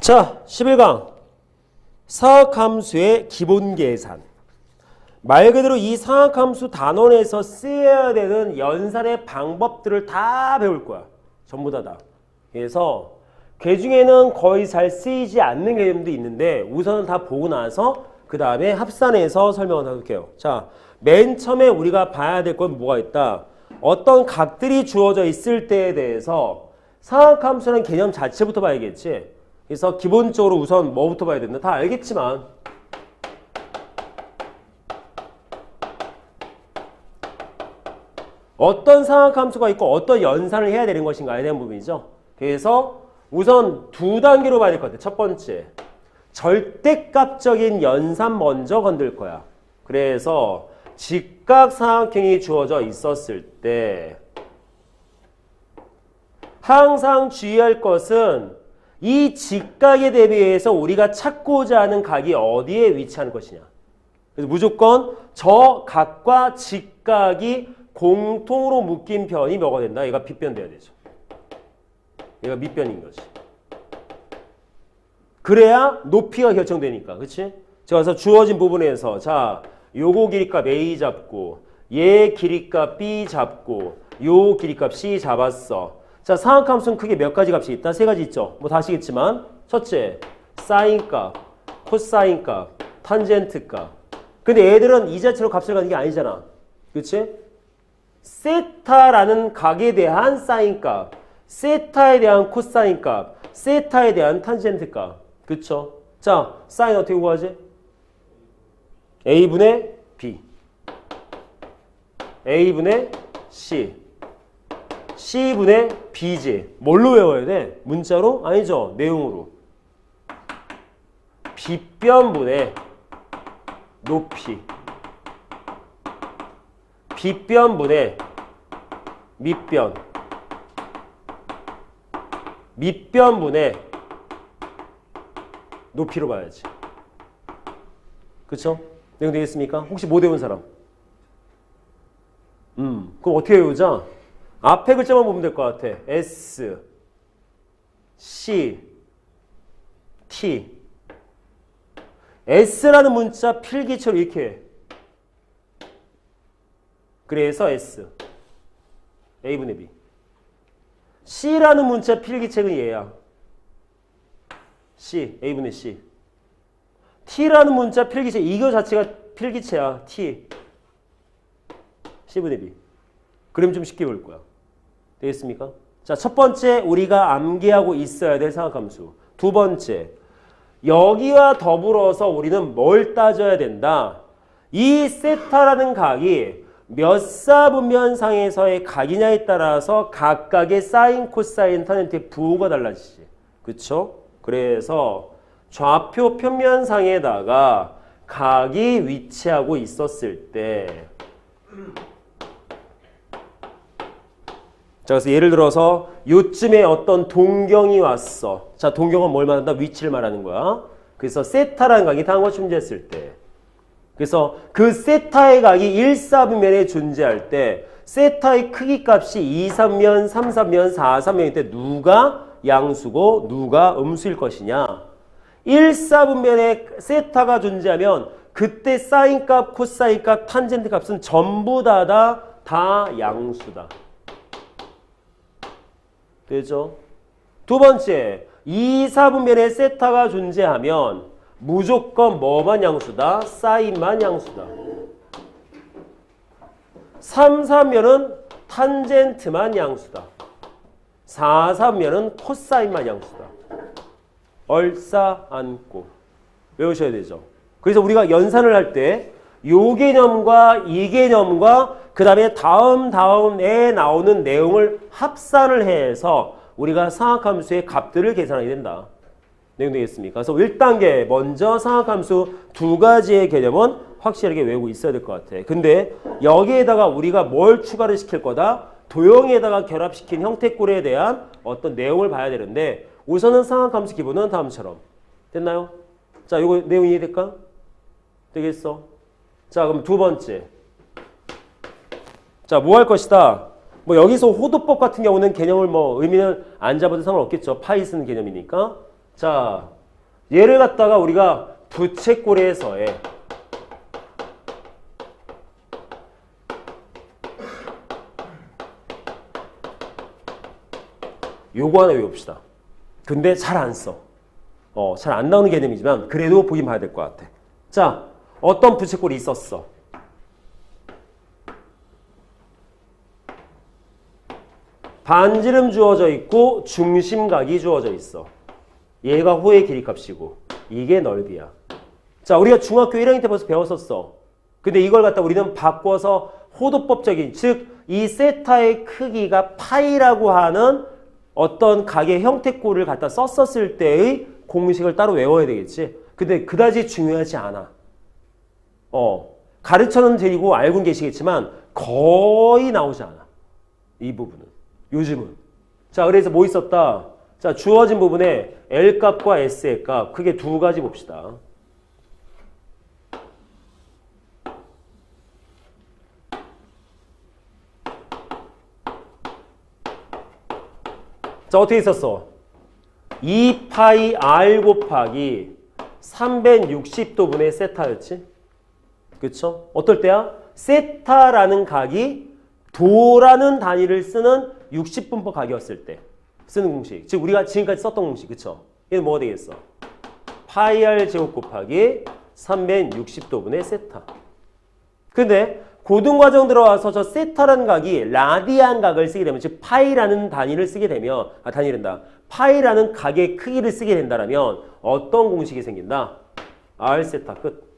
자, 11강 사학함수의 기본 계산. 말 그대로 이 사학함수 단원에서 쓰여야 되는 연산의 방법들을 다 배울 거야. 전부 다. 그래서 그 중에는 거의 잘 쓰이지 않는 개념도 있는데 우선은 다 보고 나서 그 다음에 합산해서 설명을 해볼게요. 자, 맨 처음에 우리가 봐야 될 건 뭐가 있다. 어떤 각들이 주어져 있을 때에 대해서 사학함수라는 개념 자체부터 봐야겠지. 그래서 기본적으로 우선 뭐부터 봐야 된다. 다 알겠지만 어떤 사학함수가 있고 어떤 연산을 해야 되는 것인가에 대한 부분이죠. 그래서 우선 두 단계로 봐야 될 것 같아요. 첫 번째, 절대값적인 연산 먼저 건들 거야. 그래서 직각사각형이 주어져 있었을 때 항상 주의할 것은 이 직각에 대비해서 우리가 찾고자 하는 각이 어디에 위치하는 것이냐. 그래서 무조건 저 각과 직각이 공통으로 묶인 변이 뭐가 된다? 얘가 빗변 돼야 되죠. 얘가 밑변인 거지. 그래야 높이가 결정되니까. 그치? 자, 그래서 주어진 부분에서 자, 요거 길이값 A 잡고 얘 길이값 B 잡고 요 길이값 C 잡았어. 자, 사각함수는 크게 몇 가지 값이 있다? 세 가지 있죠. 뭐 다 아시겠지만 첫째, 사인값, 코사인값, 탄젠트값. 근데 얘들은 이 자체로 값을 가는 게 아니잖아. 그치? 세타라는 각에 대한 사인값, 세타에 대한 코사인값, 세타에 대한 탄젠트값. 그쵸? 자, 사인 어떻게 구하지? A분의 B, A분의 C, C분의 B지. 뭘로 외워야 돼? 문자로? 아니죠. 내용으로. 빗변분의 높이, 빗변분의 밑변, 밑변분의 높이로 봐야지. 그쵸? 내용 되겠습니까? 혹시 못 외운 사람? 그럼 어떻게 외우자? 앞에 글자만 보면 될 것 같아. S, C, T. S라는 문자 필기체로 이렇게 해. 그래서 S, A분의 B. C라는 문자 필기체는 얘야. C, A분의 C. T라는 문자 필기체, 이거 자체가 필기체야. T, C분의 B. 그럼 좀 쉽게 볼 거야. 되겠습니까? 자, 첫 번째 우리가 암기하고 있어야 될 사각함수. 두 번째, 여기와 더불어서 우리는 뭘 따져야 된다? 이 세타라는 각이 몇 사분면상에서의 각이냐에 따라서 각각의 사인, 코사인, 탄젠트의 부호가 달라지지. 그쵸? 그래서 좌표 평면상에다가 각이 위치하고 있었을 때 자, 그래서 예를 들어서 요쯤에 어떤 동경이 왔어. 자, 동경은 뭘 말한다? 위치를 말하는 거야. 그래서 세타라는 각이 다음과 존재했을 때. 그래서 그 세타의 각이 1사분면에 존재할 때 세타의 크기 값이 2사분면, 3사분면, 4사분면일 때 누가 양수고 누가 음수일 것이냐. 1사분면에 세타가 존재하면 그때 사인값, 코사인값, 탄젠트 값은 전부 다 양수다. 되죠? 두 번째, 2사분면에 세타가 존재하면 무조건 뭐만 양수다? 사인만 양수다. 3사면은 탄젠트만 양수다. 4사면은 코사인만 양수다. 얼싸안고 외우셔야 되죠. 그래서 우리가 연산을 할 때 요 개념과 이 개념과 그 다음에 다음에 나오는 내용을 합산을 해서 우리가 사각함수의 값들을 계산하게 된다. 내용 되겠습니까? 그래서 1단계 먼저 사각함수 두 가지의 개념은 확실하게 외우고 있어야 될 것 같아. 근데 여기에다가 우리가 뭘 추가를 시킬 거다? 도형에다가 결합시킨 형태꼴에 대한 어떤 내용을 봐야 되는데 우선은 사각함수 기본은 다음처럼. 됐나요? 자, 이거 내용 이해될까? 되겠어? 자, 그럼 두 번째. 자, 뭐 할 것이다? 뭐 여기서 호도법 같은 경우는 개념을 뭐 의미는 안 잡아도 상관없겠죠. 파이 쓰는 개념이니까. 자, 얘를 갖다가 우리가 부채꼴에서의 요거 하나 외웁시다. 근데 잘 안 써. 잘 안 나오는 개념이지만 그래도 보긴 봐야 될 것 같아. 자, 어떤 부채꼴이 있었어? 반지름 주어져 있고 중심각이 주어져 있어. 얘가 호의 길이값이고 이게 넓이야. 자, 우리가 중학교 1학년 때 벌써 배웠었어. 근데 이걸 갖다 우리는 바꿔서 호도법적인, 즉 이 세타의 크기가 파이라고 하는 어떤 각의 형태꼴을 갖다 썼었을 때의 공식을 따로 외워야 되겠지. 근데 그다지 중요하지 않아. 가르쳐는 드리고 알고는 계시겠지만 거의 나오지 않아. 이 부분은. 요즘은. 자, 그래서 뭐 있었다? 자, 주어진 부분에 L값과 S의 값, 크게 두 가지 봅시다. 자, 어떻게 있었어? 2파이 R 곱하기 360도분의 세타였지? 그쵸? 어떨 때야? 세타라는 각이 도라는 단위를 쓰는 60분법 각이었을 때 쓰는 공식. 즉 우리가 지금까지 썼던 공식. 그쵸? 얘는 뭐가 되겠어? 파이 R 제곱 곱하기 360도분의 세타. 근데 고등과정 들어와서 저 세타라는 각이 라디안 각을 쓰게 되면, 즉 파이라는 단위를 쓰게 되면, 단위란다. 파이라는 각의 크기를 쓰게 된다면 어떤 공식이 생긴다? R 세타 끝.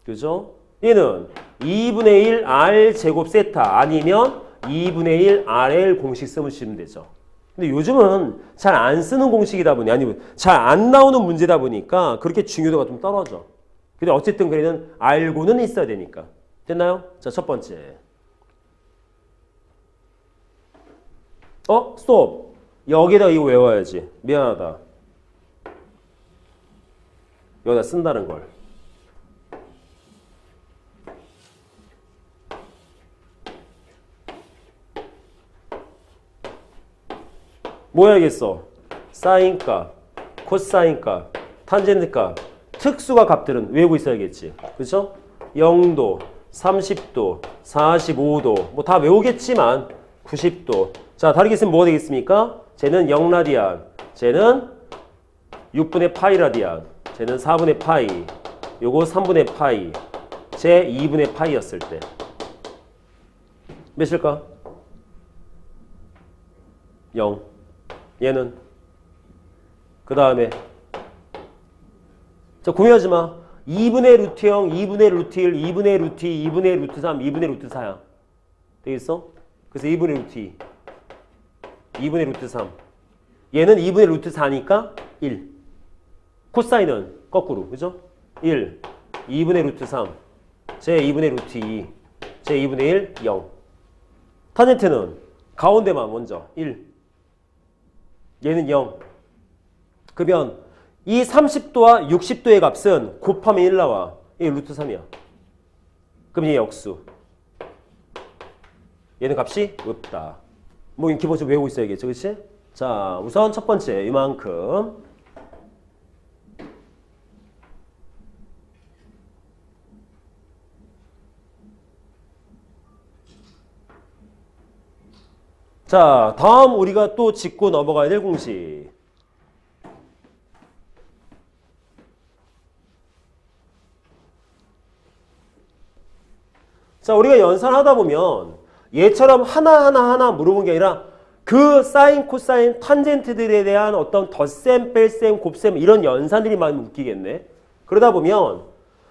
그죠? 얘는 2분의 1 R 제곱 세타 아니면 2분의 1 RL 공식 쓰시면 되죠. 근데 요즘은 잘 안 쓰는 공식이다 보니, 아니면 잘 안 나오는 문제다 보니까 그렇게 중요도가 좀 떨어져. 근데 어쨌든 그래는 알고는 있어야 되니까. 됐나요? 자, 첫 번째. 스톱. 여기다 이거 외워야지. 미안하다. 여기다 쓴다는 걸. 뭐 해야겠어? 사인값, 코사인값, 탄젠트값, 특수가 값들은 외우고 있어야겠지. 그렇죠? 0도, 30도, 45도 뭐 다 외우겠지만 90도. 자, 다르게 쓰면 뭐가 되겠습니까? 쟤는 0라디안, 쟤는 6분의 파이 라디안, 쟤는 4분의 파이, 요거 3분의 파이, 쟤 2분의 파이였을 때 몇일까? 0. 얘는 그 다음에 자, 고민하지 마. 2분의 루트 0, 2분의 루트 1, 2분의 루트 2, 2분의 루트 3, 2분의 루트 4야. 되겠어? 그래서 2분의 루트 2, 2분의 루트 3. 얘는 2분의 루트 4니까 1. 코사인은 거꾸로, 그죠? 1, 2분의 루트 3, 제 2분의 루트 2, 제 2분의 1, 0. 탄젠트는 가운데만 먼저 1. 얘는 0. 그러면 이 30도와 60도의 값은 곱하면 1 나와. 이게 루트 3이야. 그럼 얘 역수. 얘는 값이 없다. 뭐 기본적으로 외우고 있어야겠죠. 그치? 자, 우선 첫 번째 이만큼. 자, 다음 우리가 또 짚고 넘어가야 될 공식. 자, 우리가 연산하다 보면 얘처럼 하나하나 물어본 게 아니라 그 사인, 코사인, 탄젠트들에 대한 어떤 덧셈, 뺄셈, 곱셈 이런 연산들이 많이 웃기겠네. 그러다 보면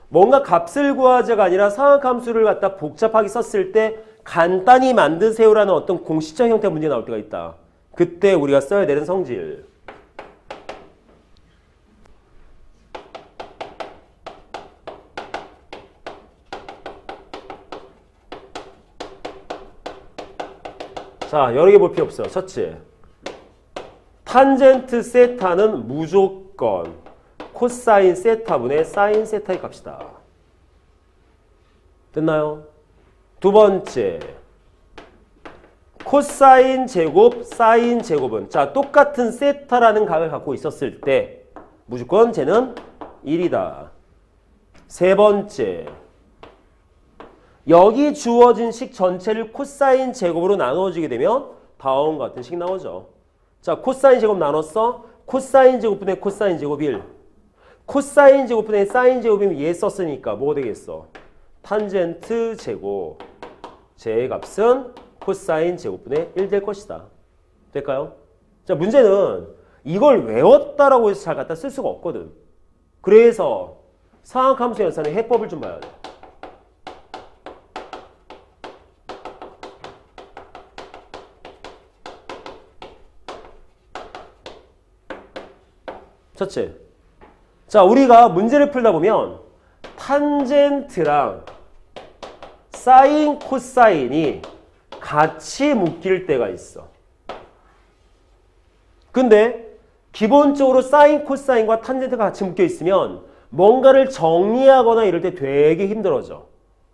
뭔가 값을 구하자가 아니라 상학함수를 갖다 복잡하게 썼을 때 간단히 만드세요라는 어떤 공식적 형태의 문제 나올 때가 있다. 그때 우리가 써야 되는 성질. 자, 여러 개 볼 필요 없어요. 첫째, 탄젠트 세타는 무조건 코사인 세타분의 사인 세타의 값이다. 됐나요? 두 번째, 코사인 제곱, 사인 제곱은 자 똑같은 세타라는 각을 갖고 있었을 때 무조건 쟤는 1이다. 세 번째, 여기 주어진 식 전체를 코사인 제곱으로 나누어지게 되면 다음과 같은 식 나오죠. 자, 코사인 제곱 나눴어? 코사인 제곱분의 코사인 제곱 1. 코사인 제곱분의 사인 제곱이면 얘 썼으니까 뭐가 되겠어? 탄젠트 제곱. 제 값은 코사인 제곱분의 1 될 것이다. 될까요? 자, 문제는 이걸 외웠다라고 해서 잘 갖다 쓸 수가 없거든. 그래서 상학함수 연산의 해법을 좀 봐야 돼. 첫째, 자 우리가 문제를 풀다 보면 탄젠트랑 사인, 코사인이 같이 묶일 때가 있어. 근데 기본적으로 사인, 코사인과 탄젠트가 같이 묶여 있으면 뭔가를 정리하거나 이럴 때 되게 힘들어져.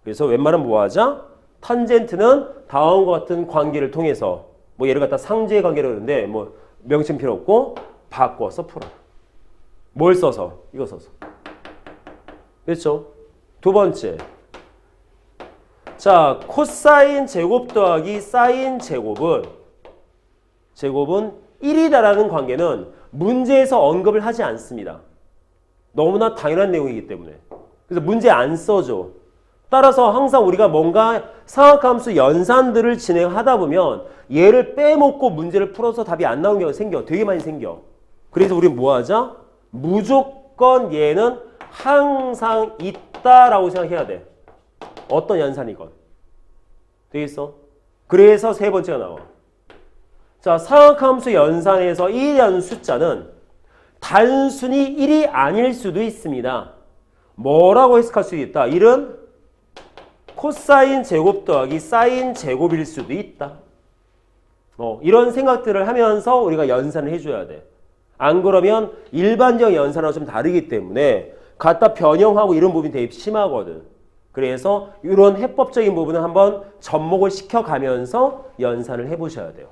그래서 웬만하면 뭐 하자? 탄젠트는 다음과 같은 관계를 통해서 뭐 얘를 갖다 상주의 관계로 그러는데 뭐 명칭 필요 없고 바꿔서 풀어. 뭘 써서? 이거 써서. 그렇죠? 두 번째. 자, 코사인 제곱 더하기 사인 제곱은 1이다라는 관계는 문제에서 언급을 하지 않습니다. 너무나 당연한 내용이기 때문에. 그래서 문제 안 써줘. 따라서 항상 우리가 뭔가 상학함수 연산들을 진행하다 보면 얘를 빼먹고 문제를 풀어서 답이 안 나오는 경우가 생겨. 되게 많이 생겨. 그래서 우리는 뭐 하자? 무조건 얘는 항상 있다라고 생각해야 돼. 어떤 연산이건. 되겠어? 그래서 세 번째가 나와. 자, 상학함수 연산에서 1이라는 숫자는 단순히 1이 아닐 수도 있습니다. 뭐라고 해석할 수 있다? 1은 코사인 제곱 더하기 사인 제곱일 수도 있다. 이런 생각들을 하면서 우리가 연산을 해줘야 돼. 안 그러면 일반적 연산하고 좀 다르기 때문에 갖다 변형하고 이런 부분이 되게 심하거든. 그래서 이런 해법적인 부분은 한번 접목을 시켜가면서 연산을 해보셔야 돼요.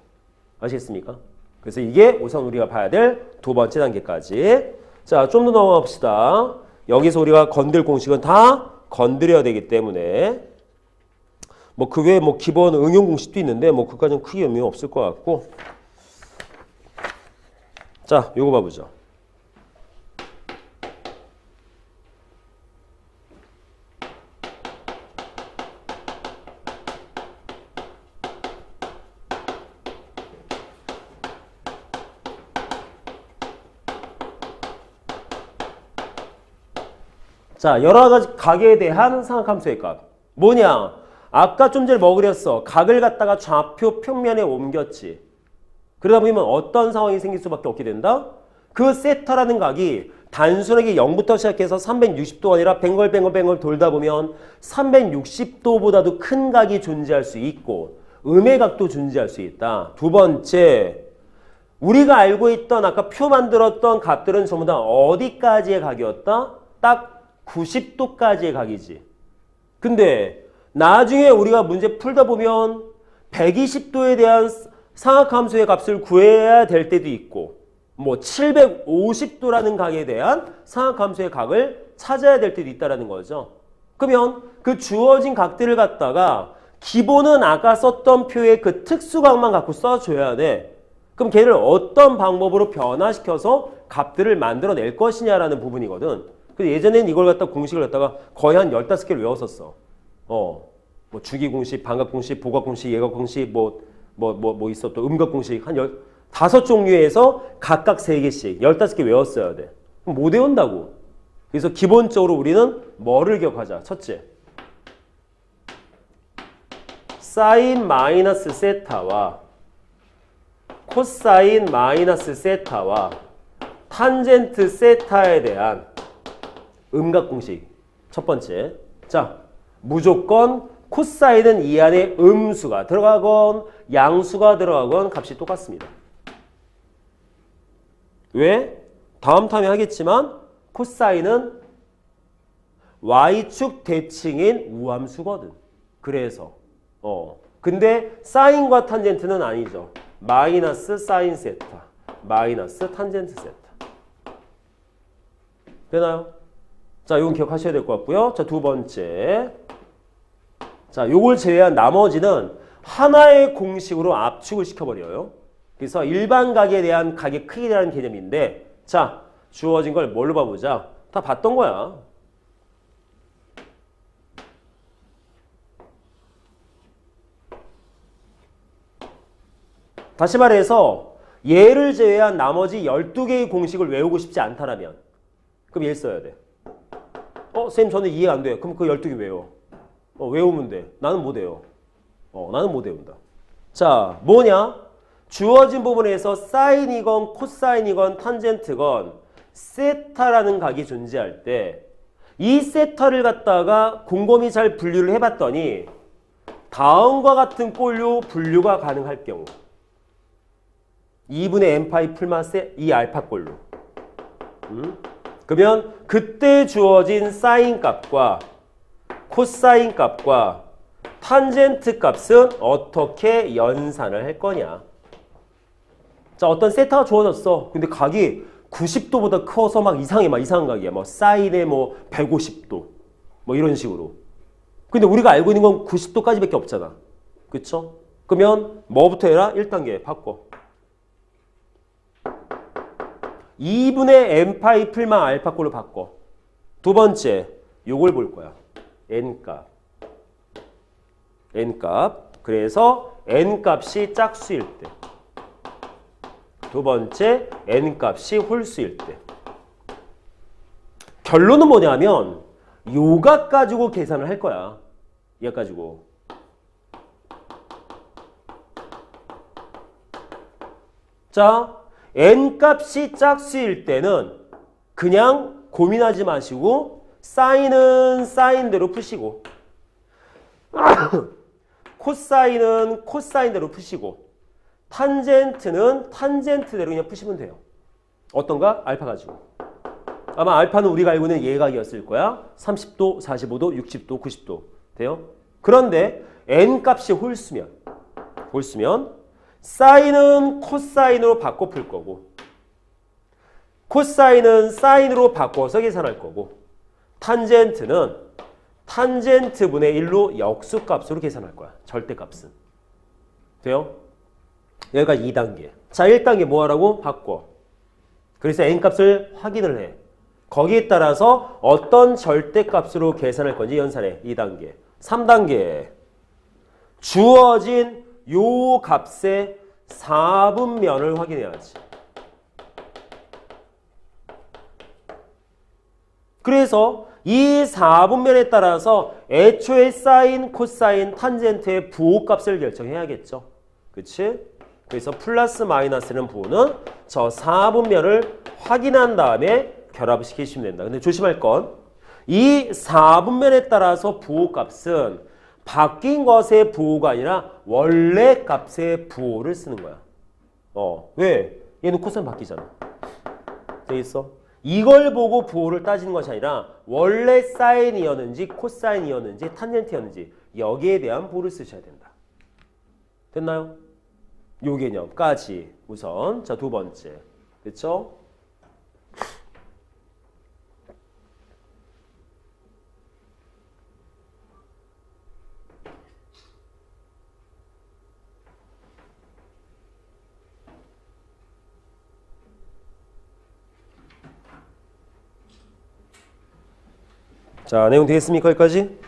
아시겠습니까? 그래서 이게 우선 우리가 봐야 될 두 번째 단계까지. 자, 좀 더 넘어가 봅시다. 여기서 우리가 건들 공식은 다 건드려야 되기 때문에 뭐 그 외에 뭐 기본 응용 공식도 있는데 뭐 그까지는 크게 의미 없을 것 같고. 자, 요거 봐보죠. 자, 여러 가지 각에 대한 상학함수의 값. 뭐냐? 아까 좀 전에 뭐 그렸어? 각을 갖다가 좌표 평면에 옮겼지. 그러다 보면 어떤 상황이 생길 수밖에 없게 된다? 그 세타라는 각이 단순하게 0부터 시작해서 360도가 아니라 뱅글뱅글 돌다 보면 360도보다도 큰 각이 존재할 수 있고 음의 각도 존재할 수 있다. 두 번째, 우리가 알고 있던 아까 표 만들었던 값들은 전부 다 어디까지의 각이었다? 딱 90도까지의 각이지. 근데 나중에 우리가 문제 풀다 보면 120도에 대한 상학함수의 값을 구해야 될 때도 있고 뭐 750도라는 각에 대한 상학함수의 각을 찾아야 될 때도 있다는 거죠. 그러면 그 주어진 각들을 갖다가 기본은 아까 썼던 표의 그 특수각만 갖고 써줘야 돼. 그럼 걔를 어떤 방법으로 변화시켜서 값들을 만들어낼 것이냐라는 부분이거든. 예전에는 이걸 갖다 공식을 갖다가 거의 한 15개를 외웠었어. 뭐 주기 공식, 반각 공식, 보각 공식, 예각 공식, 뭐 있어 또 음각 공식 한 15종류에서 각각 3개씩 15개 외웠어야 돼. 그럼 못 외운다고. 그래서 기본적으로 우리는 뭐를 기억하자. 첫째, 사인 마이너스 세타와 코사인 마이너스 세타와 탄젠트 세타에 대한 음각 공식. 첫 번째. 자, 무조건 코사인은 이 안에 음수가 들어가건 양수가 들어가건 값이 똑같습니다. 왜? 다음 탐에 하겠지만 코사인은 y축 대칭인 우함수거든. 그래서 근데 사인과 탄젠트는 아니죠. 마이너스 사인 세타, 마이너스 탄젠트 세타. 되나요? 자, 이건 기억하셔야 될 것 같고요. 자, 두 번째. 자, 요걸 제외한 나머지는 하나의 공식으로 압축을 시켜버려요. 그래서 일반 각에 대한 각의 크기라는 개념인데, 자, 주어진 걸 뭘로 봐보자. 다 봤던 거야. 다시 말해서 얘를 제외한 나머지 12개의 공식을 외우고 싶지 않다라면 그럼 얘를 써야 돼. 쌤 저는 이해가 안 돼. 그럼 그 12개 외워. 외우면 돼. 나는 못 외워. 나는 못 외운다. 자, 뭐냐? 주어진 부분에서 사인이건 코사인이건 탄젠트건 세타라는 각이 존재할 때 이 세타를 갖다가 곰곰이 잘 분류를 해봤더니 다음과 같은 꼴로 분류가 가능할 경우 2분의 n파이 풀마세 이 알파꼴로 그러면 그때 주어진 사인 값과 코사인 값과 탄젠트 값은 어떻게 연산을 할 거냐. 자, 어떤 세타가 주어졌어. 근데 각이 90도보다 커서 막 이상한 각이야. 뭐 사인에 뭐 150도 뭐 이런 식으로. 근데 우리가 알고 있는 건 90도까지밖에 없잖아. 그쵸? 그러면 뭐부터 해라? 1단계 바꿔. 2분의 n파이 풀마 알파꼴로 바꿔. 두 번째, 요걸 볼 거야. n값. n값. 그래서 n값이 짝수일 때. 두 번째, n값이 홀수일 때. 결론은 뭐냐면 요각 가지고 계산을 할 거야. 얘 가지고. 자, n값이 짝수일 때는 그냥 고민하지 마시고 사인은 사인대로 푸시고 코사인은 코사인대로 푸시고 탄젠트는 탄젠트대로 그냥 푸시면 돼요. 어떤가? 알파 가지고. 아마 알파는 우리가 알고 있는 예각이었을 거야. 30도, 45도, 60도, 90도 돼요. 그런데 n값이 홀수면 사인은 코사인으로 바꿔 풀 거고 코사인은 사인으로 바꿔서 계산할 거고 탄젠트는 탄젠트분의 1로 역수값으로 계산할 거야. 절대값은. 돼요? 여기가 2단계. 자, 1단계 뭐 하라고? 바꿔. 그래서 n값을 확인을 해. 거기에 따라서 어떤 절대값으로 계산할 건지 연산해. 2단계. 3단계. 주어진 요 값의 4분면을 확인해야지. 그래서 이 4분면에 따라서 애초에 사인, 코사인, 탄젠트의 부호값을 결정해야겠죠. 그치? 그래서 플러스 마이너스는 부호는 저 4분면을 확인한 다음에 결합시키시면 된다. 근데 조심할 건 이 4분면에 따라서 부호값은 바뀐 것의 부호가 아니라 원래 값의 부호를 쓰는 거야. 왜? 얘는 코사인 바뀌잖아. 돼 있어? 이걸 보고 부호를 따지는 것이 아니라 원래 사인이었는지 코사인이었는지 탄젠트였는지 여기에 대한 부호를 쓰셔야 된다. 됐나요? 요 개념까지 우선. 자, 두 번째. 그쵸? 자, 내용 되겠습니까? 여기까지?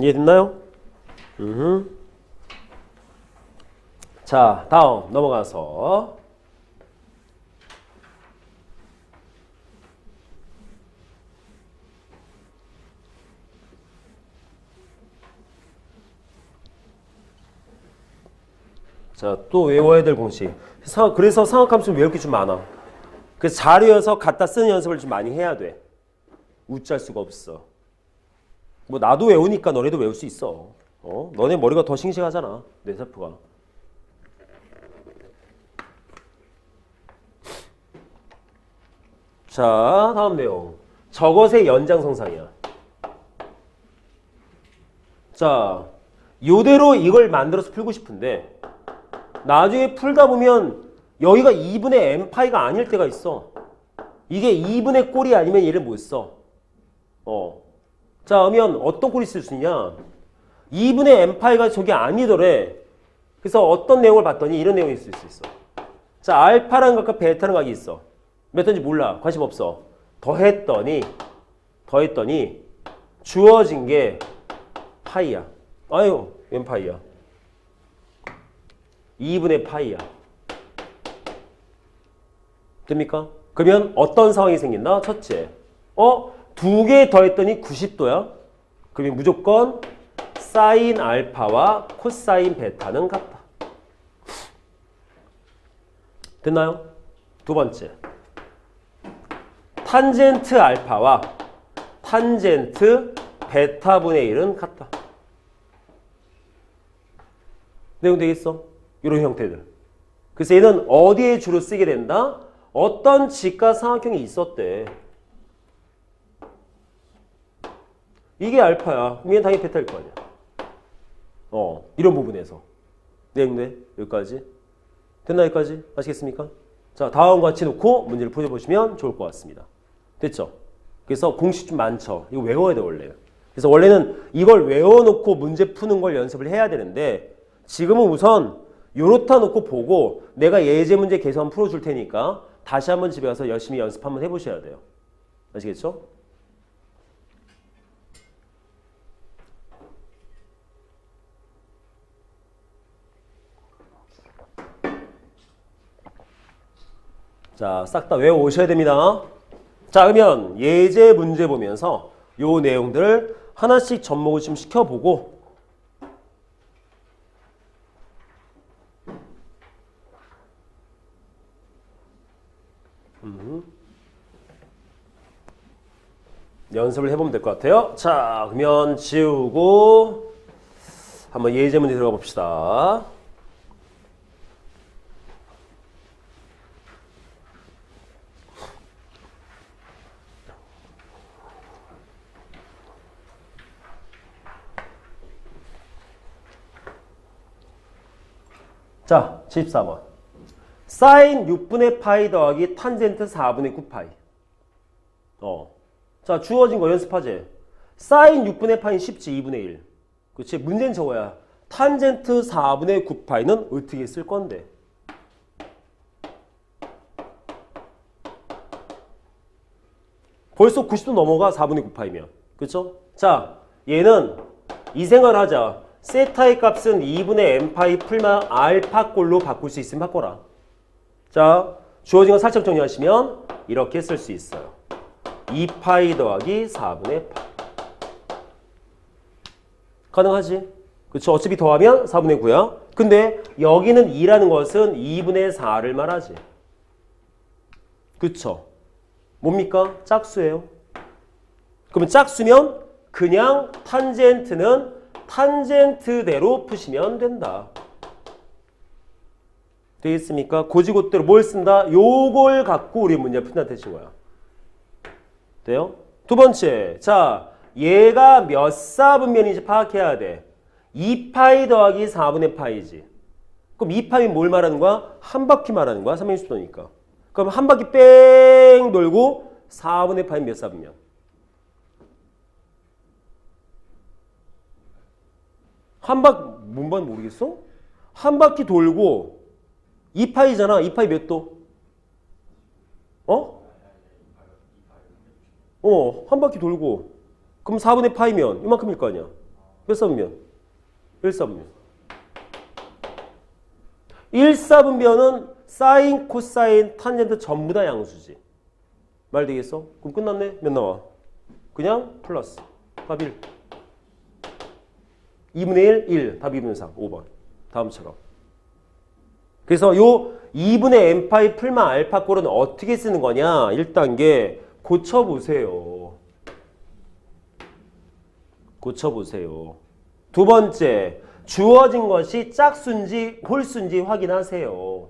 이해됐나요? 자, 다음 넘어가서 자, 또 외워야 될 공식. 그래서 상학함수 외울 게 좀 많아. 그래서 잘 외워서 갖다 쓰는 연습을 좀 많이 해야 돼. 웃잘 수가 없어. 뭐 나도 외우니까 너네도 외울 수 있어. 너네 머리가 더 싱싱하잖아. 뇌세포가. 자, 다음 내용. 저것의 연장선상이야. 자, 요대로 이걸 만들어서 풀고 싶은데 나중에 풀다 보면 여기가 2분의 n파이가 아닐 때가 있어. 이게 2분의 꼴이 아니면 얘를 못 써. 자, 그러면 어떤 꼴이 쓸 수 있냐? 2분의 n파이가 저게 아니더래. 그래서 어떤 내용을 봤더니 이런 내용이 있을 수 있어. 자, 알파라는 각과 베타라는 각이 있어. 몇 던지 몰라. 관심 없어. 더했더니 주어진 게 파이야. 아유, 웬 파이야. 2분의 파이야. 됩니까? 그러면 어떤 상황이 생긴다? 첫째, 두 개 더했더니 90도야. 그러면 무조건 사인 알파와 코사인 베타는 같다. 됐나요? 두 번째, 탄젠트 알파와 탄젠트 베타분의 1은 같다. 내용 되겠어? 이런 형태들. 그래서 얘는 어디에 주로 쓰게 된다? 어떤 직가상학형이 있었대. 이게 알파야. 그럼 얘는 당연히 베타일 거 아니야. 이런 부분에서. 내용돼? 여기까지. 됐나 여기까지? 아시겠습니까? 자, 다음과 같이 놓고 문제를 풀어보시면 좋을 것 같습니다. 됐죠? 그래서 공식 좀 많죠. 이거 외워야 돼 원래. 그래서 원래는 이걸 외워놓고 문제 푸는 걸 연습을 해야 되는데 지금은 우선 요렇다 놓고 보고 내가 예제 문제 계속 한번 풀어줄 테니까 다시 한번 집에 가서 열심히 연습 한번 해보셔야 돼요. 아시겠죠? 자, 싹 다 외워오셔야 됩니다. 자, 그러면 예제 문제 보면서 요 내용들을 하나씩 접목을 좀 시켜보고 연습을 해보면 될 것 같아요. 자, 그러면 지우고 한번 예제 문제 들어가 봅시다. 자, 74번. 사인 6분의 파이 더하기 탄젠트 4분의 9파이. 자, 주어진 거 연습하지. 사인 6분의 파이는 쉽지. 2분의 1. 그렇지? 문제는 저거야. 탄젠트 4분의 9파이는 어떻게 쓸 건데? 벌써 90도 넘어가 4분의 9파이면. 그렇죠? 자, 얘는 이 생각을 하자. 세타의 값은 2분의 n파이 풀마 알파꼴로 바꿀 수 있으면 바꿔라. 자, 주어진 거 살짝 정리하시면 이렇게 쓸 수 있어요. 2파이 더하기 4분의 파이. 가능하지? 그쵸? 어차피 더하면 4분의 9야. 근데 여기는 2라는 것은 2분의 4를 말하지. 그쵸? 뭡니까? 짝수예요. 그러면 짝수면 그냥 탄젠트는 탄젠트대로 푸시면 된다. 되겠습니까? 고지고대로 뭘 쓴다? 요걸 갖고 우리 문제 푼다는 뜻인 거야. 돼요? 두 번째, 자, 얘가 몇 사분면인지 파악해야 돼. 2파이 더하기 4분의 파이지. 그럼 2파이 뭘 말하는 거야? 한 바퀴 말하는 거야. 360도니까. 그럼 한 바퀴 뺑 돌고 4분의 파이 몇 사분면? 한 바퀴, 뭔 말인지 모르겠어? 한 바퀴 돌고 2파이잖아. 2파이 몇 도? 한 바퀴 돌고 그럼 4분의 파이면 이만큼일 거 아니야. 몇 사분면? 1사분면. 1사분면은 사인, 코사인, 탄젠트 전부 다 양수지. 말 되겠어? 그럼 끝났네? 몇 나와? 그냥 플러스. 답 1. 2분의 1, 1. 답 2분의 3. 5번. 다음처럼. 그래서 요 2분의 n파이 풀마 알파 꼴은 어떻게 쓰는 거냐? 1단계 고쳐보세요. 고쳐보세요. 두 번째, 주어진 것이 짝수인지 홀수인지 확인하세요.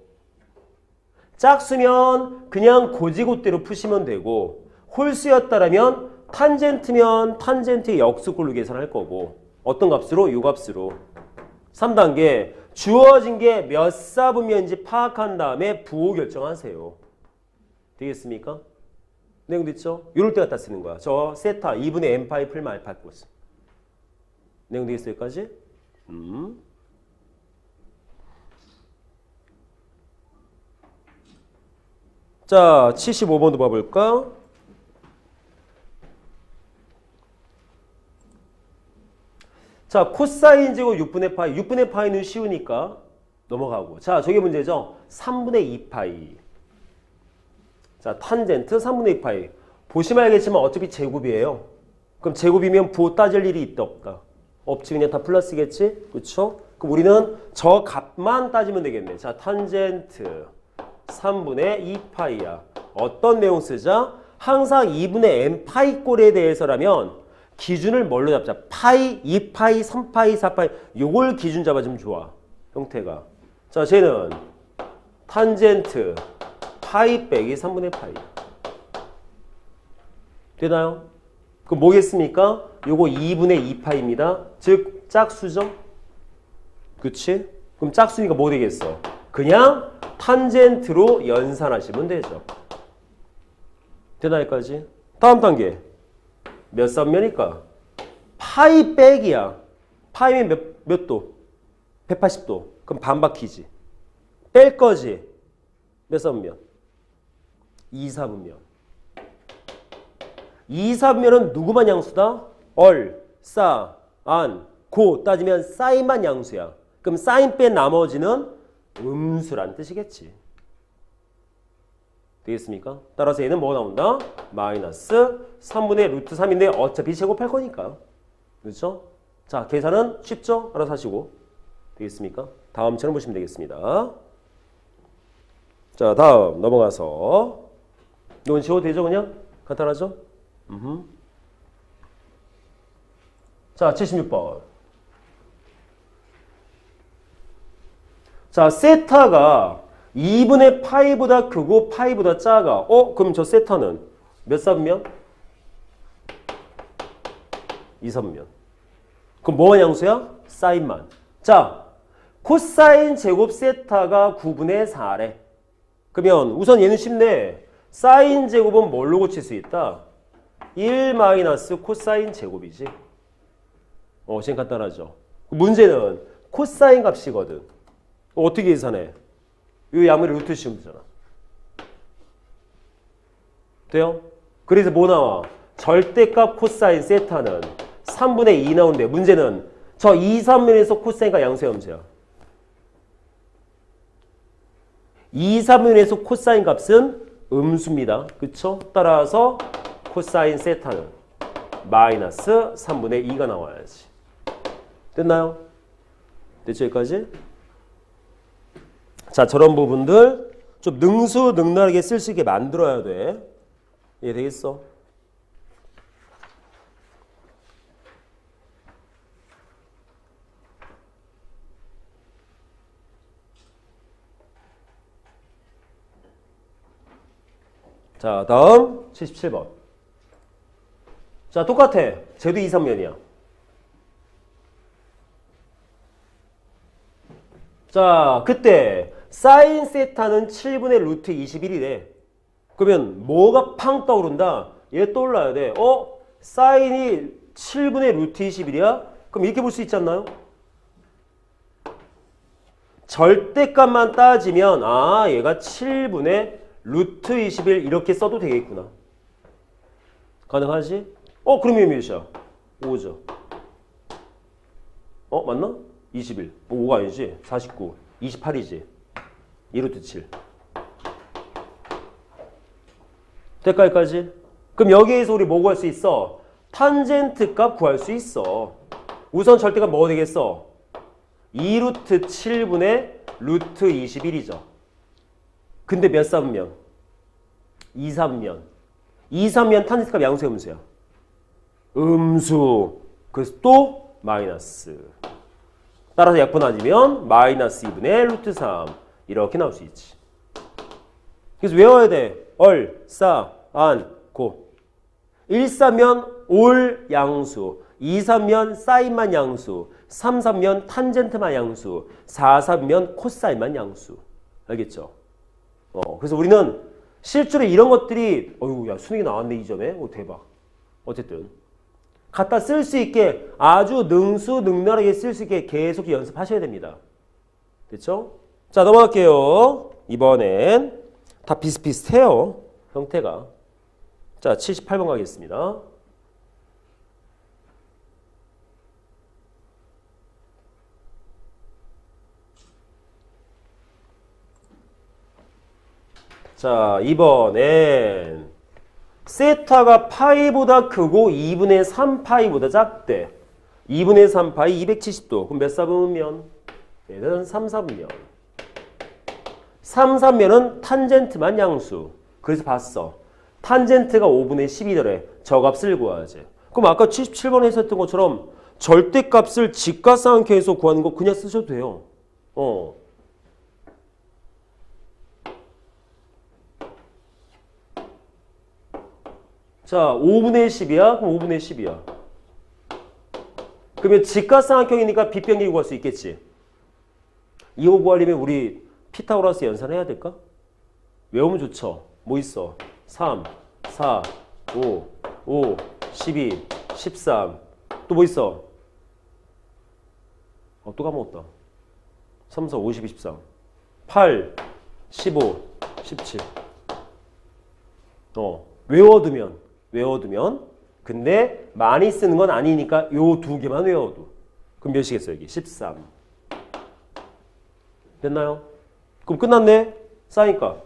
짝수면 그냥 고지고대로 푸시면 되고 홀수였다라면 탄젠트면 탄젠트의 역수꼴로 계산할 거고 어떤 값으로? 요 값으로. 3단계 주어진 게 몇 사분면인지 파악한 다음에 부호 결정하세요. 되겠습니까? 내용 됐죠? 이럴 때 갖다 쓰는 거야. 저 세타 2분의 n파이 풀마 알파 코스. 내용 되겠어요? 여기까지? 자, 75번도 봐볼까? 자, 코사인 제곱 6분의 파이. 6분의 파이는 쉬우니까 넘어가고. 자, 저게 문제죠? 3분의 2파이. 자, 탄젠트 3분의 2파이. 보시면 알겠지만 어차피 제곱이에요. 그럼 제곱이면 부호 따질 일이 있다 없다? 없지. 그냥 다 플러스겠지? 그쵸? 그럼 우리는 저 값만 따지면 되겠네. 자, 탄젠트 3분의 2파이야. 어떤 내용 쓰자? 항상 2분의 n파이 꼴에 대해서라면 기준을 뭘로 잡자? 파이, 2파이, 3파이, 4파이. 요걸 기준 잡아주면 좋아. 형태가. 자, 쟤는 탄젠트 파이 빼기 3분의 파이. 되나요? 그럼 뭐겠습니까? 요거 2분의 2파이입니다. 즉 짝수죠? 그치? 그럼 짝수니까 뭐 되겠어? 그냥 탄젠트로 연산하시면 되죠. 되나 여기까지? 다음 단계. 몇 삼면일까? 파이 빼기야. 파이면 몇 도? 180도. 그럼 반바퀴지. 뺄 거지. 몇 삼면? 2, 4분면. 2, 4분면은 누구만 양수다? 얼, 싸, 안, 고 따지면 사인만 양수야. 그럼 사인 뺀 나머지는 음수란 뜻이겠지. 되겠습니까? 따라서 얘는 뭐가 나온다? 마이너스 3분의 루트 3인데 어차피 제곱할 거니까. 그렇죠? 자, 계산은 쉽죠? 알아서 하시고. 되겠습니까? 다음처럼 보시면 되겠습니다. 자, 다음 넘어가서 이건 지워도 되죠? 그냥? 간단하죠? 자, 76번. 자, 세타가 2분의 파이보다 크고 파이보다 작아. 그럼 저 세타는 몇 사분면? 2사분면. 그럼 뭐가 양수야? 사인만. 자, 코사인 제곱 세타가 9분의 4래. 그러면 우선 얘는 쉽네. 사인 제곱은 뭘로 고칠 수 있다? 1 마이너스 코사인 제곱이지. 지금 간단하죠. 문제는 코사인 값이거든. 어떻게 계산해? 이 양면을 루트 씌우면 되잖아. 돼요? 그래서 뭐 나와? 절대값 코사인 세타는 3분의 2 나오는데 문제는 저 2, 3면에서 코사인과 양수의 함수야. 2, 3면에서 코사인 값은 음수입니다. 그쵸? 따라서 코사인 세타는 마이너스 3분의 2가 나와야지. 됐나요? 됐죠? 여기까지? 자, 저런 부분들 좀 능수능란하게 쓸 수 있게 만들어야 돼. 이해되겠어? 자, 다음 77번. 자, 똑같아. 쟤도 2, 3면이야. 자, 그때 사인 세타는 7분의 루트 21이래. 그러면 뭐가 팡 떠오른다? 얘 떠올라야 돼. 사인이 7분의 루트 21이야? 그럼 이렇게 볼 수 있지 않나요? 절대값만 따지면 얘가 7분의 루트 21 이렇게 써도 되겠구나. 가능하지? 그러면 몇이야? 5죠. 맞나? 21. 5가 아니지? 49. 28이지. 2루트 7. 대가까지? 그럼 여기에서 우리 뭐 구할 수 있어? 탄젠트 값 구할 수 있어. 우선 절대값 뭐가 되겠어? 2루트 7분의 루트 21이죠. 근데 몇 사분면? 2, 3면. 2, 3면 탄젠트 값 양수야, 음수야? 음수. 그래서 또 마이너스. 따라서 약분하면 마이너스 2분의 루트 3 이렇게 나올 수 있지. 그래서 외워야 돼. 얼, 싸, 안, 고. 1, 3면 올 양수. 2, 3면 사인만 양수. 3, 3면 탄젠트만 양수, 4, 3면 코사인만 양수. 알겠죠? 그래서 우리는 실제로 이런 것들이 어휴 야 수능이 나왔네 이 점에. 오 대박. 어쨌든 갖다 쓸 수 있게 아주 능수능란하게 쓸 수 있게 계속 연습하셔야 됩니다. 됐죠? 자 넘어갈게요. 이번엔 다 비슷비슷해요. 형태가. 자 78번 가겠습니다. 자 이번엔 세타가 파이보다 크고 2분의 3파이보다 작대. 2분의 3파이 270도. 그럼 몇 사분면? 얘는 3, 4분면. 3, 3면은 탄젠트만 양수. 그래서 봤어. 탄젠트가 5분의 10이더래. 저 값을 구하지. 그럼 아까 77번에 했었던 것처럼 절대값을 직각삼각형에서 구하는 거 그냥 쓰셔도 돼요. 자, 5분의 10이야? 그럼 5분의 10이야. 그러면 직각삼각형이니까 빗변기 구할 수 있겠지. 이거 구하려면 우리 피타고라스 연산해야 될까? 외우면 좋죠. 뭐 있어? 3, 4, 5, 12, 13. 또 뭐 있어? 또 까먹었다. 3, 4, 5, 12, 13. 8, 15, 17. 외워두면. 근데 많이 쓰는 건 아니니까 요 두 개만 외워도. 그럼 몇이겠어 여기? 13. 됐나요? 그럼 끝났네? 싸니까.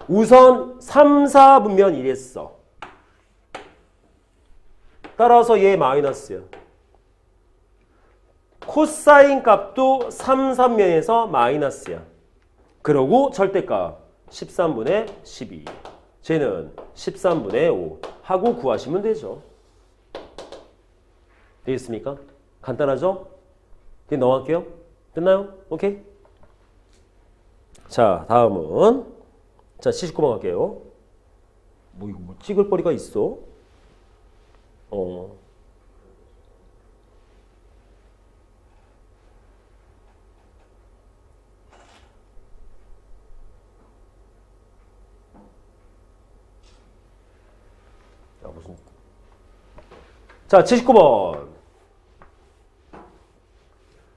우선 3, 4분면 이랬어. 따라서 얘 마이너스야. 코사인 값도 3, 3면에서 마이너스야. 그러고 절대값 13분의 12. 쟤는 13분의 5 하고 구하시면 되죠. 되겠습니까? 간단하죠? 이제 넘어갈게요. 됐나요? 오케이? 자, 다음은 자, 79번 갈게요. 뭐 이거 뭐 찍을 거리가 있어? 자, 79번.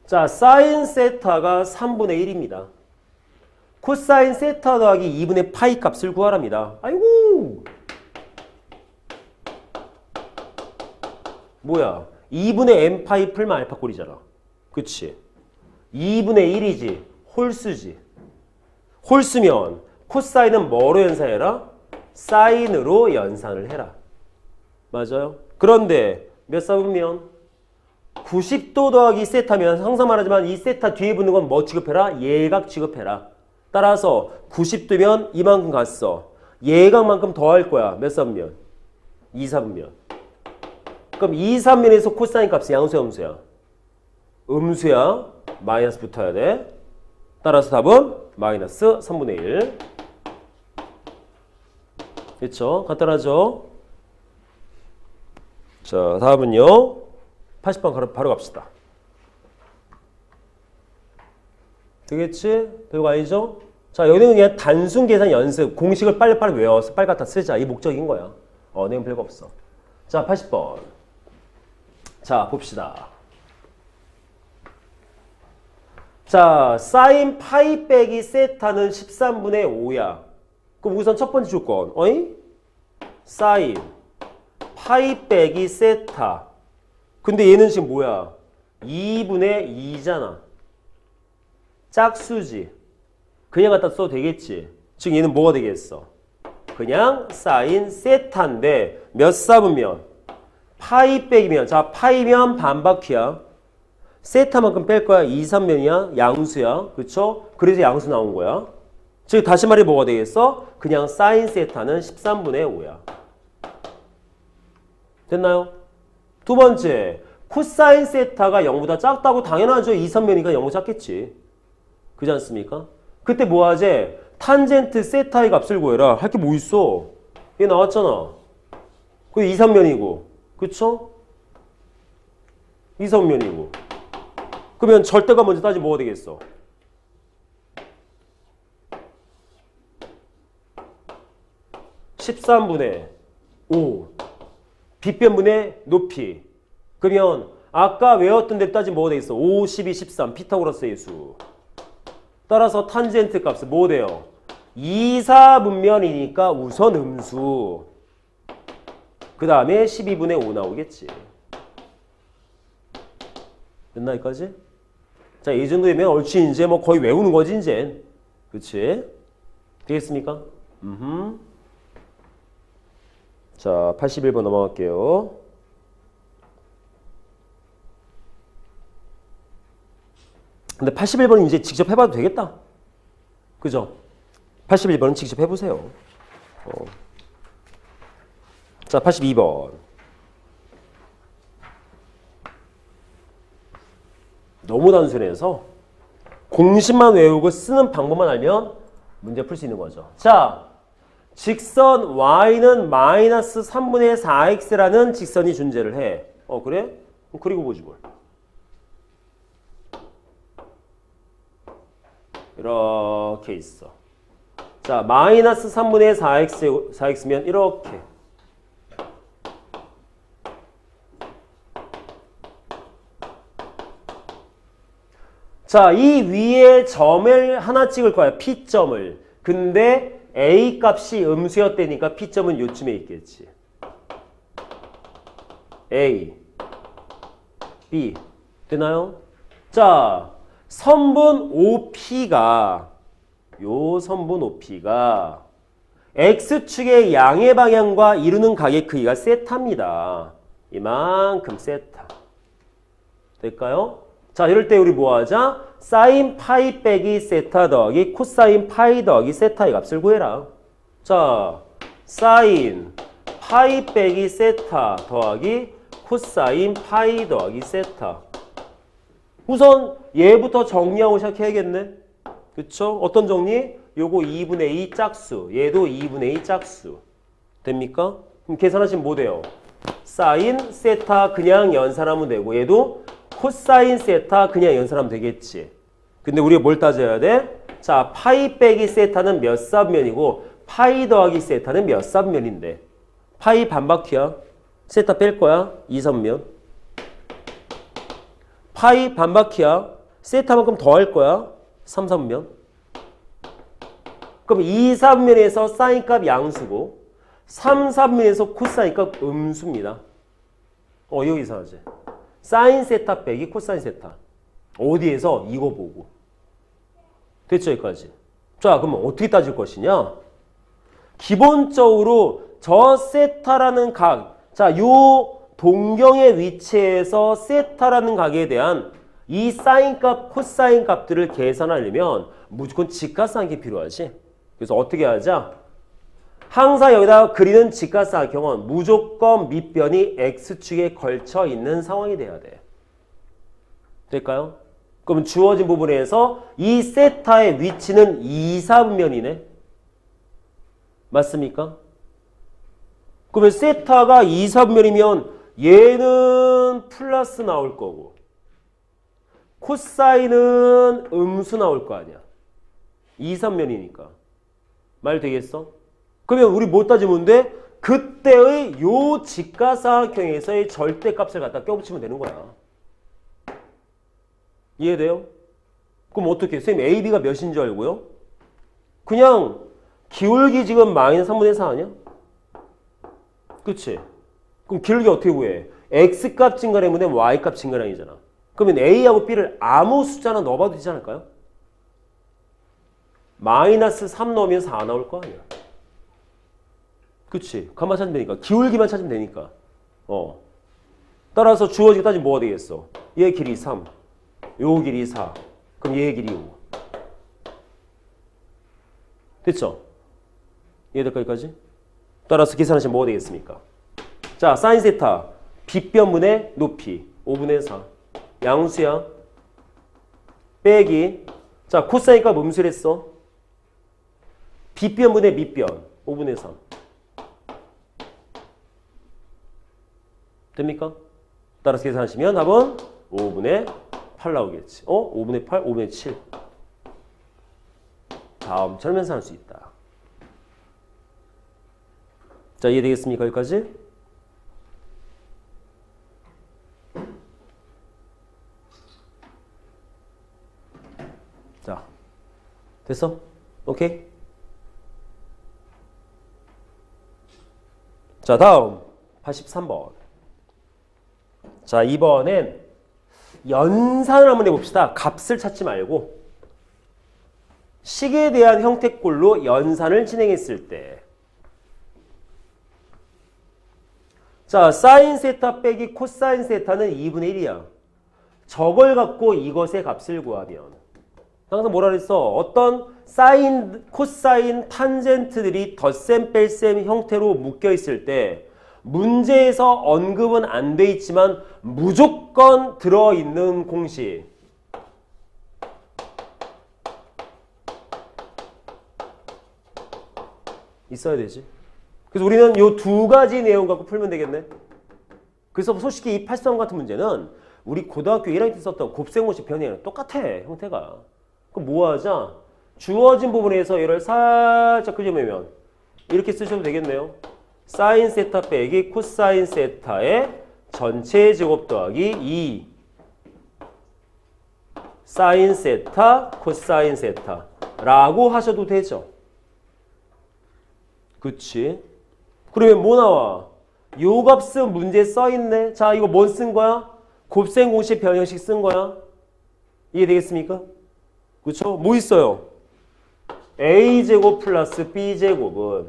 자, 사인 세타가 3분의 1입니다. 코사인 세타 더하기 2분의 파이 값을 구하랍니다. 아이고! 뭐야? 2분의 n 파이 풀면 알파 꼴이잖아. 그치? 2분의 1이지. 홀수지. 홀수면 코사인은 뭐로 연산해라? 사인으로 연산을 해라. 맞아요? 그런데 몇 사분면? 90도 더하기 세타면 항상 말하지만 이 세타 뒤에 붙는 건 뭐 취급해라? 예각 취급해라. 따라서 90도면 이만큼 갔어. 예각만큼 더할 거야. 몇 사분면? 2, 4분면. 그럼 2, 3면에서 코사인 값은 양수야, 음수야? 음수야. 마이너스 붙어야 돼. 따라서 답은 마이너스 3분의 1. 그렇죠? 간단하죠? 자, 다음은요. 80번 바로 갑시다. 되겠지? 별거 아니죠? 자, 여기는 그냥 단순 계산 연습. 공식을 빨리빨리 외워서 빨리 갖다 쓰자. 이 목적인 거야. 내용 별거 없어. 자, 80번. 자, 봅시다. 자, 사인 파이 빼기 세타는 13분의 5야. 그럼 우선 첫 번째 조건. 사인 파이 빼기 세타. 근데 얘는 지금 뭐야? 2분의 2잖아. 짝수지. 그냥 갖다 써도 되겠지. 즉 얘는 뭐가 되겠어? 그냥 사인 세타인데 몇 사분면? 파이 빼기면. 자, 파이면 반바퀴야. 세타만큼 뺄 거야. 2, 3면이야. 양수야. 그쵸? 그래서 양수 나온 거야. 즉 다시 말해 뭐가 되겠어? 그냥 사인 세타는 13분의 5야. 됐나요? 두 번째, 코사인 세타가 0보다 작다고 당연하죠. 2, 3면이니까 0보다 작겠지. 그렇지 않습니까? 그때 뭐 하지? 탄젠트 세타의 값을 구해라. 할 게 뭐 있어? 얘 나왔잖아. 그 2, 3면이고. 그쵸? 이사분면이고. 그러면 절대가 먼저 따지면 뭐가 되겠어? (13분의 5) 빗변분의 높이. 그러면 아까 외웠던 대로 따지면 뭐가 되겠어? 5, 12, 13 피타고라스의 수. 따라서 탄젠트 값은 뭐 돼요? 이사분면이니까 우선 음수. 그 다음에 12분의 5 나오겠지. 됐나 여기까지? 자, 이 정도 되면 얼추 이제 뭐 거의 외우는 거지 이제. 그치? 되겠습니까? 자, 81번 넘어갈게요. 근데 81번은 이제 직접 해봐도 되겠다. 그죠? 81번은 직접 해보세요. 자, 82번. 너무 단순해서 공식만 외우고 쓰는 방법만 알면 문제 풀 수 있는 거죠. 자, 직선 y는 마이너스 3분의 4x라는 직선이 존재를 해. 그래? 그리고 보지 뭘. 이렇게 있어. 자, 마이너스 3분의 4x면 이렇게. 자, 이 위에 점을 하나 찍을 거야. P점을. 근데 A 값이 음수였다니까 P점은 요쯤에 있겠지. A, B. 되나요? 자, 선분 OP가 요 선분 OP가 X축의 양의 방향과 이루는 각의 크기가 세타입니다. 이만큼 세타. 될까요? 자, 이럴 때 우리 뭐 하자? 사인 파이 빼기 세타 더하기 코사인 파이 더하기 세타의 값을 구해라. 자, 사인 파이 빼기 세타 더하기 코사인 파이 더하기 세타. 우선 얘부터 정리하고 시작해야겠네. 그쵸? 어떤 정리? 요거 2분의 2 짝수. 얘도 2분의 2 짝수. 됩니까? 그럼 계산하시면 뭐 돼요? 사인 세타 그냥 연산하면 되고 얘도 코사인 세타 그냥 연산하면 되겠지. 근데 우리가 뭘 따져야 돼? 자, 파이 빼기 세타는 몇 사분면이고 파이 더하기 세타는 몇 사분면인데 파이 반바퀴야. 세타 뺄 거야. 2사분면. 파이 반바퀴야. 세타만큼 더 할 거야. 3사분면. 그럼 2사분면에서 사인값 양수고 3사분면에서 코사인값 음수입니다. 이거 이상하지? 사인 세타 빼기 코사인 세타. 어디에서? 이거 보고. 됐죠? 여기까지. 자, 그러면 어떻게 따질 것이냐? 기본적으로 저 세타라는 각, 자, 요 동경의 위치에서 세타라는 각에 대한 이 사인 값, 코사인 값들을 계산하려면 무조건 직각삼각형이 필요하지. 그래서 어떻게 하자? 항상 여기다 그리는 직각삼각형은 무조건 밑변이 X축에 걸쳐 있는 상황이 돼야 돼. 될까요? 그럼 주어진 부분에서 이 세타의 위치는 2사분면이네. 맞습니까? 그러면 세타가 2사분면이면 얘는 플러스 나올 거고 코사인은 음수 나올 거 아니야. 2사분면이니까. 말 되겠어? 그러면 우리 뭐 따지면 돼? 그때의 요 직각삼각형에서의 절대값을 갖다 껴붙이면 되는 거야. 이해돼요? 그럼 어떻게? 선생님 A, B가 몇인 줄 알고요? 그냥 기울기 지금 마이너스 3분의 4 아니야? 그치? 그럼 기울기 어떻게 구해? X값 증가량분의 Y값 증가량이잖아. 그러면 A하고 B를 아무 숫자나 넣어봐도 되지 않을까요? 마이너스 3 넣으면 4 나올 거 아니야. 그치? 값만 찾으면 되니까. 기울기만 찾으면 되니까. 따라서 주어지게 따지면 뭐가 되겠어? 얘 길이 3. 요 길이 4. 그럼 얘 길이 5. 됐죠? 이해될까 여기까지? 따라서 계산하시면 뭐가 되겠습니까? 자, 사인 세타. 빗변분의 높이. 5분의 4. 양수야. 빼기. 자, 코사인 값 음수랬어. 빗변분의 밑변. 5분의 3. 됩니까? 따라서 계산하시면 답은 5분의 8 나오겠지. 5분의 8, 5분의 7. 다음 절면서 할 수 있다. 자, 이해되겠습니까? 여기까지? 자, 됐어? 오케이? 자, 다음 83번. 자, 이번엔 연산을 한번 해봅시다. 값을 찾지 말고 식에 대한 형태꼴로 연산을 진행했을 때, 자, 사인 세타 빼기 코사인 세타는 2분의 1이야. 저걸 갖고 이것의 값을 구하면, 항상 뭐라 그랬어? 어떤 사인, 코사인, 탄젠트들이 덧셈, 뺄셈 형태로 묶여 있을 때 문제에서 언급은 안 돼 있지만 무조건 들어있는 공식. 있어야 되지. 그래서 우리는 요 두 가지 내용 갖고 풀면 되겠네. 그래서 솔직히 이 83 같은 문제는 우리 고등학교 1학년 때 썼던 곱셈공식 변형이랑 똑같아, 형태가. 그럼 뭐 하자? 주어진 부분에서 얘를 살짝 끄집으면 이렇게 쓰셔도 되겠네요. 사인 세타 빼기 코사인 세타의 전체 제곱 더하기 2 사인 세타 코사인 세타 라고 하셔도 되죠. 그치? 그러면 뭐 나와? 요 값은 문제에 써있네. 자, 이거 뭔 쓴 거야? 곱셈 공식 변형식 쓴 거야. 이해되겠습니까? 그쵸? 뭐 있어요? a제곱 플러스 b제곱은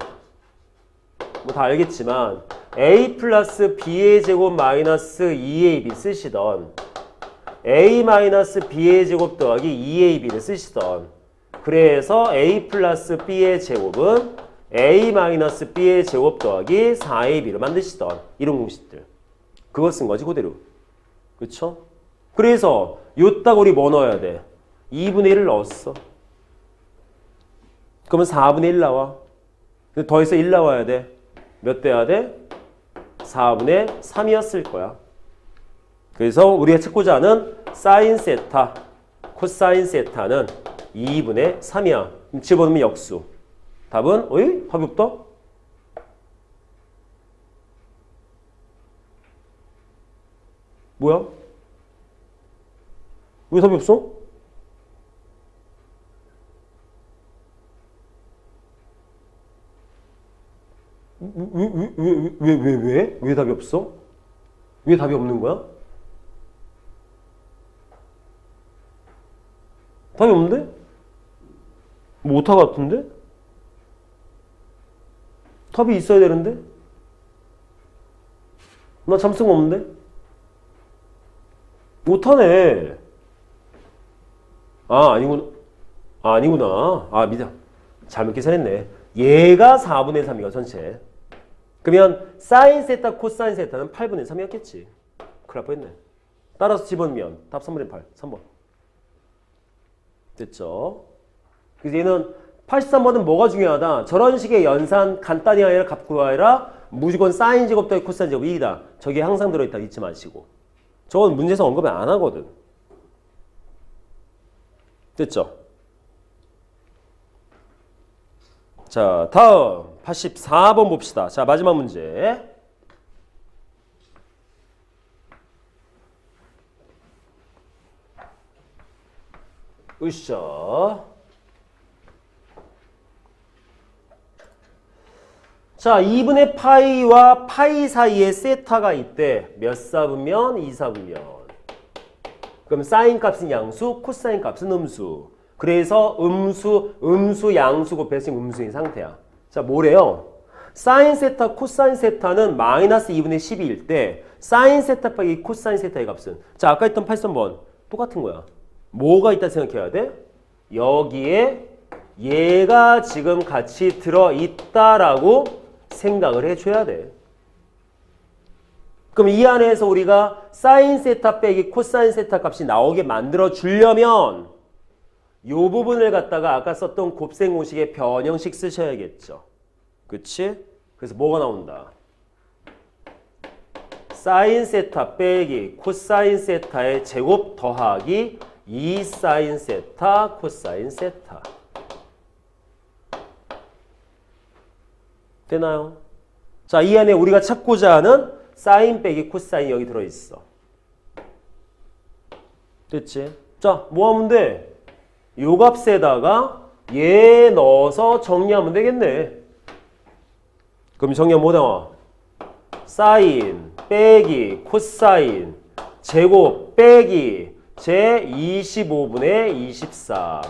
뭐 다 알겠지만 a 플러스 b의 제곱 마이너스 2ab 쓰시던 a 마이너스 b의 제곱 더하기 2ab를 쓰시던, 그래서 a 플러스 b의 제곱은 a 마이너스 b의 제곱 더하기 4ab를 만드시던 이런 공식들, 그거 쓴 거지 그대로. 그쵸? 그래서 요딱 우리 뭐 넣어야 돼? 2분의 1을 넣었어. 그러면 4분의 1 나와. 근데 더해서 1 나와야 돼. 몇 돼야 돼? 4분의 3이었을 거야. 그래서 우리가 찾고자 하는 사인 세타, 코사인 세타는 2분의 3이야. 집어넣으면 역수. 답은 어이? 답이 없다? 뭐야? 왜 답이 없어? 왜 답이 없어? 왜 답이 없는 거야? 답이 없는데? 뭐 오타 같은데? 답이 있어야 되는데? 나 잠수가 없는데? 오타네. 아니구나. 미안. 잘못 계산했네. 얘가 4분의 3이야, 전체. 그러면 사인 세타, 코사인 세타는 8분의 3이었겠지. 큰일 날 뻔했네. 따라서 집어넣으면 답 3분의 8, 3번. 됐죠? 그래서 얘는 83번은 뭐가 중요하다? 저런 식의 연산 간단히 아니라 값 구하라. 무조건 사인 제곱 더하기 코사인 제곱 2이다. 저게 항상 들어있다 잊지 마시고. 저건 문제에서 언급을 안 하거든. 됐죠? 자, 다음 84번 봅시다. 자, 마지막 문제. 으쌰. 자, 2분의 파이와 파이 사이에 세타가 있대. 몇 사분면? 2사분면. 그럼 사인 값은 양수, 코사인 값은 음수. 그래서 음수 양수 곱했으면 음수인 상태야. 자, 뭐래요? 사인 세타, 코사인 세타는 마이너스 2분의 12일 때 사인 세타 빼기 코사인 세타의 값은, 자, 아까 했던 83번 똑같은 거야. 뭐가 있다 생각해야 돼? 여기에 얘가 지금 같이 들어있다라고 생각을 해줘야 돼. 그럼 이 안에서 우리가 사인 세타 빼기 코사인 세타 값이 나오게 만들어 주려면 이 부분을 갖다가 아까 썼던 곱셈 공식의 변형식 쓰셔야겠죠. 그치? 그래서 뭐가 나온다? 사인 세타 빼기 코사인 세타의 제곱 더하기 2 사인 세타 코사인 세타. 되나요? 자, 이 안에 우리가 찾고자 하는 사인 빼기 코사인 여기 들어있어. 됐지? 자, 뭐 하면 돼? 요 값에다가 얘 넣어서 정리하면 되겠네. 그럼 정리하면 뭐 나와? 사인 빼기 코사인 제곱 빼기 제 25분의 24.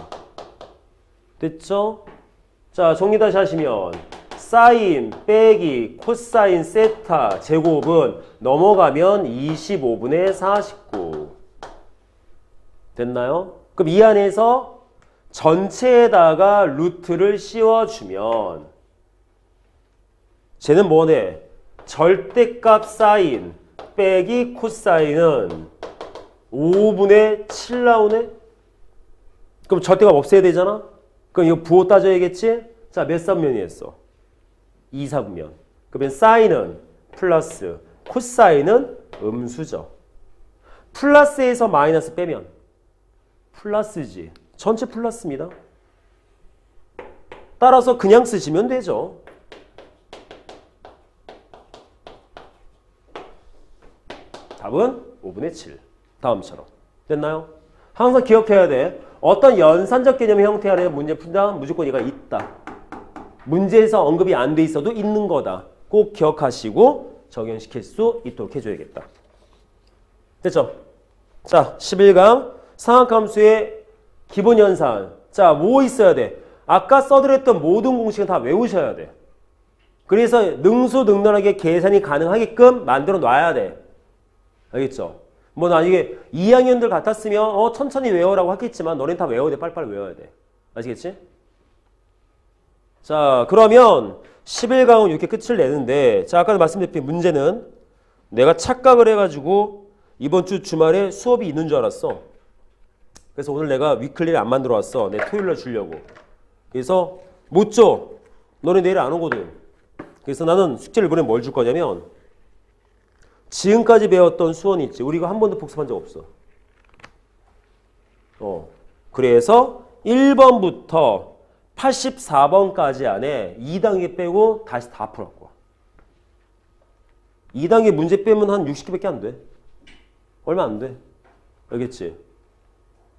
됐죠? 자, 정리 다시 하시면 사인 빼기 코사인 세타 제곱은 넘어가면 25분의 49. 됐나요? 그럼 이 안에서 전체에다가 루트를 씌워주면 쟤는 뭐네? 절대값 사인 빼기 코사인은 5분의 7 나오네? 그럼 절대값 없애야 되잖아? 그럼 이거 부호 따져야겠지? 자, 몇 사분면이 했어? 2사분면. 그러면 사인은 플러스, 코사인은 음수죠. 플러스에서 마이너스 빼면 플러스지. 전체 플러스입니다. 따라서 그냥 쓰시면 되죠. 답은 5분의 7. 다음처럼. 됐나요? 항상 기억해야 돼. 어떤 연산적 개념의 형태 아래 문제 푼다 무조건 이가 있다. 문제에서 언급이 안 돼 있어도 있는 거다. 꼭 기억하시고 적용시킬 수 있도록 해줘야겠다. 됐죠? 자, 11강 상학함수의 기본 연산. 자, 뭐 있어야 돼? 아까 써드렸던 모든 공식은 다 외우셔야 돼. 그래서 능수능란하게 계산이 가능하게끔 만들어 놔야 돼. 알겠죠? 뭐 나중에 2학년들 같았으면 천천히 외워라고 하겠지만 너넨 다 외워야 돼. 빨리빨리 외워야 돼. 아시겠지? 자, 그러면 11강은 이렇게 끝을 내는데, 자, 아까 말씀드린 문제는 내가 착각을 해가지고 이번 주 주말에 수업이 있는 줄 알았어. 그래서 오늘 내가 위클리를 안 만들어 왔어. 내 토요일날 주려고. 그래서 못 줘. 너네 내일 안 오거든. 그래서 나는 숙제를 이번에 뭘 줄 거냐면 지금까지 배웠던 수원이 있지. 우리가 한 번도 복습한 적 없어. 그래서 1번부터 84번까지 안에 2단계 빼고 다시 다 풀었고. 2단계 문제 빼면 한 60개밖에 안 돼. 얼마 안 돼. 알겠지?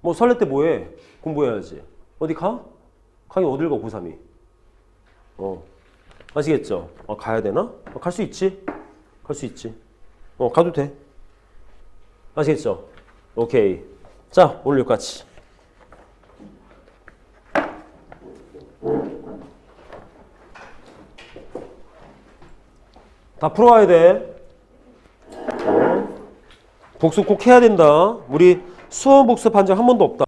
뭐 설레 때 뭐해? 공부해야지. 어디 가? 가긴 어딜 가, 고3이. 아시겠죠? 가야 되나? 갈 수 있지. 갈 수 있지. 가도 돼. 아시겠죠? 오케이. 자, 오늘 여기까지. 다 풀어와야 돼. 복습 꼭 해야 된다. 우리 수험 복습한 적 한 번도 없다.